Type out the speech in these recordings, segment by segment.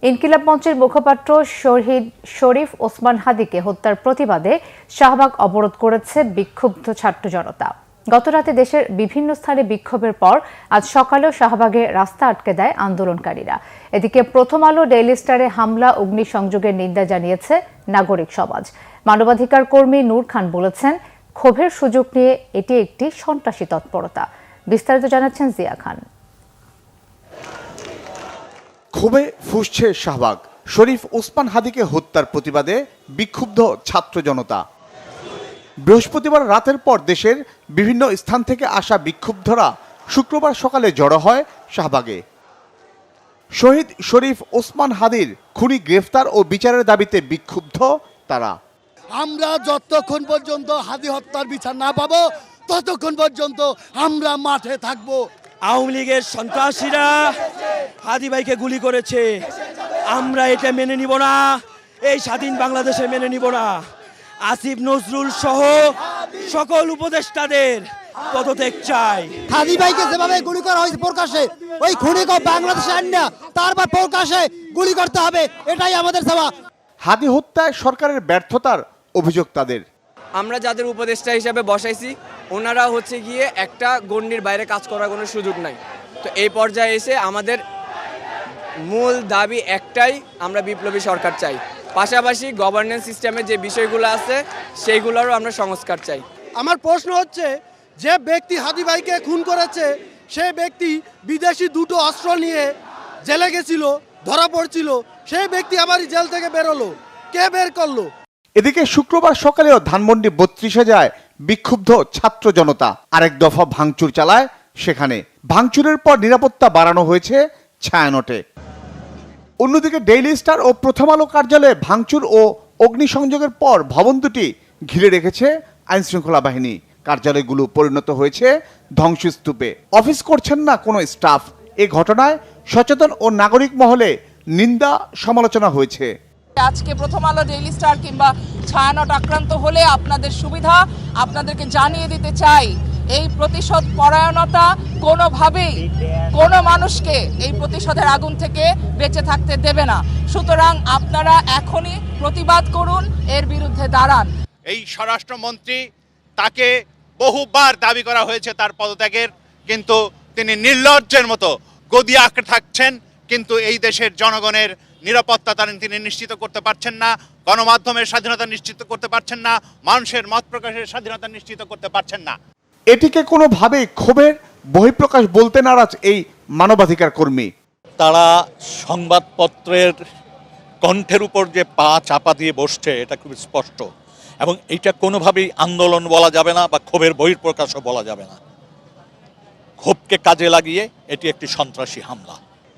ইনকিলাব মঞ্চের মুখপাত্র শহীদ শরীফ ওসমান হাদিকে হত্যার প্রতিবাদে শাহবাগ অবরোধ করেছে বিক্ষুব্ধ ছাত্র জনতা। গতরাতে দেশের বিভিন্ন স্থানে বিক্ষোভের পর আজ সকালেও শাহবাগে রাস্তা আটকে দেয় আন্দোলনকারীরা। এদিকে প্রথম আলো ডেইলি স্টারে হামলা অগ্নিসংযোগের নিন্দা জানিয়েছে নাগরিক সমাজ। মানবাধিকার কর্মী নূর খান বলেছেন, ক্ষোভের সুযোগ নিয়ে এটি একটি সন্ত্রাসী তৎপরতা। বিস্তারিত জানাচ্ছেন জিয়া খান। ক্ষোভে ফুঁসছে শাহবাগ। শরীফ ওসমান হাদিকে হত্যার প্রতিবাদে বিক্ষুব্ধ ছাত্র জনতা। বৃহস্পতিবার রাতের পর দেশের বিভিন্ন স্থান থেকে আসা বিক্ষুব্ধরা শুক্রবার সকালে জড়ো হয় শাহবাগে। শহীদ শরীফ ওসমান হাদির খুনি গ্রেফতার ও বিচারের দাবিতে বিক্ষুব্ধ তারা। আমরা যতক্ষণ পর্যন্ত হাদি হত্যার বিচার না পাবো ততক্ষণ পর্যন্ত আমরা মাঠে থাকবো। আওয়ামী লীগের সন্ত্রাসীরা হাদি ভাইকে গুলি করেছে, আমরা এটা মেনে নিব না, এই স্বাধীন বাংলাদেশে মেনে নিব না। আসিফ নজরুল সহ সকল উপদেষ্টাদের পদত্যাগ চাই। হাদি ভাইকে যেভাবে গুলি করা হয়েছে প্রকাশ্যে, ওই খুনিকে বাংলাদেশে আননা তারপর প্রকাশ্যে গুলি করতে হবে, এটাই আমাদের চাওয়া। হাদি হত্যায় সরকারের ব্যর্থতার অভিযোগ তাদের। আমরা যাদের উপদেষ্টা হিসেবে বসাইছি ওনারা হচ্ছে গিয়ে একটা গণ্ডির বাইরে কাজ করার কোনো সুযোগ নাই। তো এই পর্যায়ে এসে আমাদের মূল দাবি একটাই, আমরা বিপ্লবী সরকার চাই। পাশাপাশি গভর্নেন্স সিস্টেমে যে বিষয়গুলো আছে সেইগুলোরও আমরা সংস্কার চাই। আমার প্রশ্ন হচ্ছে, যে ব্যক্তি হাদি ভাইকে খুন করেছে সে ব্যক্তি বিদেশি দুটো অস্ত্র নিয়ে জেলে গেছিল, ধরা পড়ছিল, সেই ব্যক্তি আবার জেল থেকে বেরোলো, কে বের করলো? এদিকে শুক্রবার সকালেও ধানমন্ডি 32-এ যায় বিক্ষুব্ধ ছাত্র জনতা। আরেক দফা ভাঙচুর চালায় সেখানে। ভাঙচুরের পর নিরাপত্তা বাড়ানো হয়েছে ছায়ানটে। অন্যদিকে ডেইলি স্টার ও প্রথম আলো কার্যালয়ে ভাঙচুর ও অগ্নিসংযোগের পর ভবন দুটি ঘিরে রেখেছে আইনশৃঙ্খলা বাহিনী। কার্যালয়গুলো পরিণত হয়েছে ধ্বংসস্তূপে। অফিস করছেন না কোনো স্টাফ। এ ঘটনায় সচেতন ও নাগরিক মহলে নিন্দা সমালোচনা হয়েছে। আজকে প্রথম আলো ডেইলি স্টার কিংবা ছায়ানট আক্রান্ত হলে আপনাদের সুবিধা আপনাদেরকে জানিয়ে দিতে চাই, এই প্রতিশোধ পরায়ণতা কোনোভাবেই কোনো মানুষকে এই প্রতিশোধের আগুন থেকে বেঁচে থাকতে দেবে না। সুতরাং আপনারা এখনই প্রতিবাদ করুন, এর বিরুদ্ধে দাঁড়ান। এই স্বরাষ্ট্রমন্ত্রী, তাকে বহুবার দাবি করা হয়েছে তার পদত্যাগের, কিন্তু তিনি নির্লজ্জের মতো গদি আঁকড়ে থাকছেন। কিন্তু এই দেশের জনগণের নিরাপত্তা তিনি নিশ্চিত করতে পারছেন না, গণমাধ্যমের স্বাধীনতা নিশ্চিত করতে পারছেন না, মানুষের মত প্রকাশের স্বাধীনতা নিশ্চিত করতে পারছেন না। এটিকে কোনোভাবেই ক্ষোভের বহিঃপ্রকাশ বলতে নারাজ এই মানবাধিকার কর্মী। তারা সংবাদপত্রের কণ্ঠের উপর যে পা চাপা দিয়ে বসছে এটা খুব স্পষ্ট, এবং এটা কোনোভাবেই আন্দোলন বলা যাবে না বা ক্ষোভের বহিঃপ্রকাশও বলা যাবে না। ক্ষোভকে কাজে লাগিয়ে এটি একটি সন্ত্রাসী হামলা।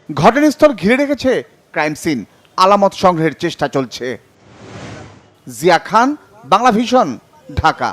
ঘটনাস্থল ঘিরে রেখেছে ক্রাইম সিন। আলামত সংগ্রহের চেষ্টা চলছে। জিয়া খান, বাংলা ভিশন, ঢাকা।